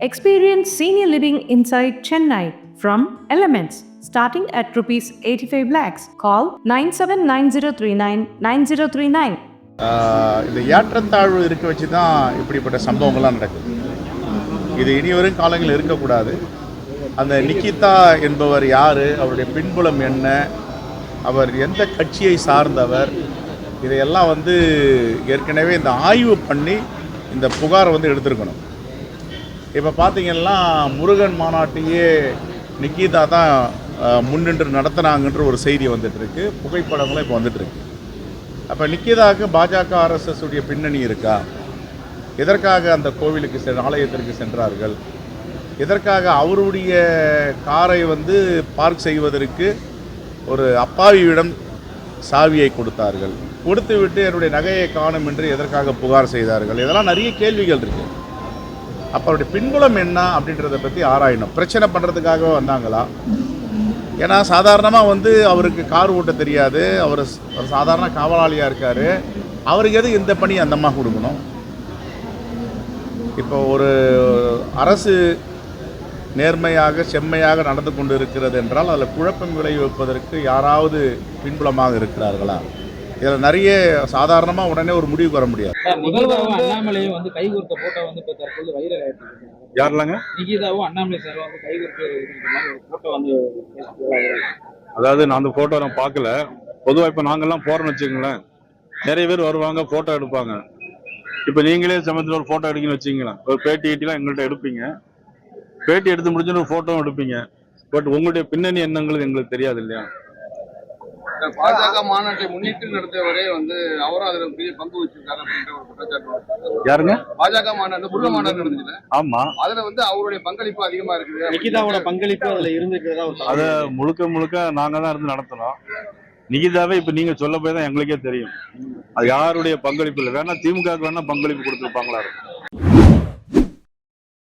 Experience senior living inside Chennai from Elements starting at rupees 85 lakhs. Call 9790399039. இந்த ஏற்றத்தாழ்வு இருக்க வச்சு தான் இப்படிப்பட்ட சம்பவங்கள்லாம் நடக்குது. இது இனிவரும் காலங்களில் இருக்கக்கூடாது. அந்த நிக்கிதா என்பவர் யார், அவருடைய பின்புலம் என்ன, அவர் எந்த கட்சியை சார்ந்தவர், இதையெல்லாம் ஏற்கனவே இந்த ஆய்வு பண்ணி இந்த புகாரை எடுத்திருக்கணும். இப்போ பார்த்தீங்கன்னா முருகன் மாநாட்டையே நிக்கிதா தான் முன்னின்று நடத்தினாங்கன்ற ஒரு செய்தி வந்துட்டுருக்கு. புகைப்படங்களும் இப்போ வந்துட்டுருக்கு. அப்போ நிக்கிதாவுக்கு பாஜக RSS உடைய பின்னணி இருக்கா? எதற்காக அந்த கோவிலுக்கு ஆலயத்திற்கு சென்றார்கள்? எதற்காக அவருடைய காரை பார்க் செய்வதற்கு ஒரு அப்பாவியிடம் சாவியை கொடுத்தார்கள்? கொடுத்து விட்டு என்னுடைய நகையை காணும் என்று எதற்காக புகார் செய்தார்கள்? இதெல்லாம் நிறைய கேள்விகள் இருக்குது. அப்போ அவருடைய பின்புலம் என்ன அப்படின்றத பற்றி ஆராயணும். பிரச்சனை பண்ணுறதுக்காக வந்தாங்களா? ஏன்னா சாதாரணமாக அவருக்கு கார் ஓட்ட தெரியாது, அவர் சாதாரண காவலாளியாக இருக்கார். அவருக்கு எது இந்த பணி அந்தமாக கொடுக்கணும்? இப்போ ஒரு அரசு நேர்மையாக செம்மையாக நடந்து கொண்டு இருக்கிறது என்றால் அதில் குழப்பம் விளைவிப்பதற்கு யாராவது பின்புலமாக இருக்கிறார்களா? இதில் நிறைய சாதாரணமாக உடனே ஒரு முடிவுக்கு வர முடியாது. அண்ணாமலையும் கைகூர்த்த போட்டோ இப்போ தற்போது வைரல் ஆயிட்டு யாருலாங்க? நிகிதாவும் அண்ணாமலை சார் கைகூர்த்த போட்டோ அதாவது நான் அந்த போட்டோ நான் பார்க்கல. பொதுவாக இப்போ நாங்கள்லாம் போறோம்னு வச்சுக்கோங்களேன், நிறைய பேர் வருவாங்க, போட்டோ எடுப்பாங்க. இப்போ நீங்களே சமயத்தில் ஒரு போட்டோ எடுக்கணும்னு வச்சுங்களேன், ஒரு பேட்டி கீட்டிலாம் எங்கள்கிட்ட எடுப்பீங்க. பேட்டி எடுத்து முடிச்சுன்னு ஒரு போட்டோவும் எடுப்பீங்க. பட் உங்களுடைய பின்னணி என்னங்கிறது எங்களுக்கு தெரியாது இல்லையா? பாஜக மாநாட்டை முன்னிட்டு நடத்தியவரே அவரும் அதுல பெரிய பங்கு வச்சிருக்காரு அப்படின்ற ஒரு குற்றச்சாட்டு. யாருங்க? பாஜக மாநாடு முருக மாநாடு நடந்துச்சுல, ஆமா, அதுல அவருடைய பங்களிப்பு அதிகமா இருக்குது. நிகிதாவோட பங்களிப்பு அதுல இருந்துக்கிறதா அதை முழுக்க நாங்க தான் இருந்து நடத்துறோம். நிகிதாவே இப்ப நீங்க சொல்ல போய் தான் எங்களுக்கே தெரியும் அது யாருடைய பங்களிப்பு இல்லை. வேணா திமுக வேணா பங்களிப்பு கொடுத்துருப்பாங்களா இருக்கும்.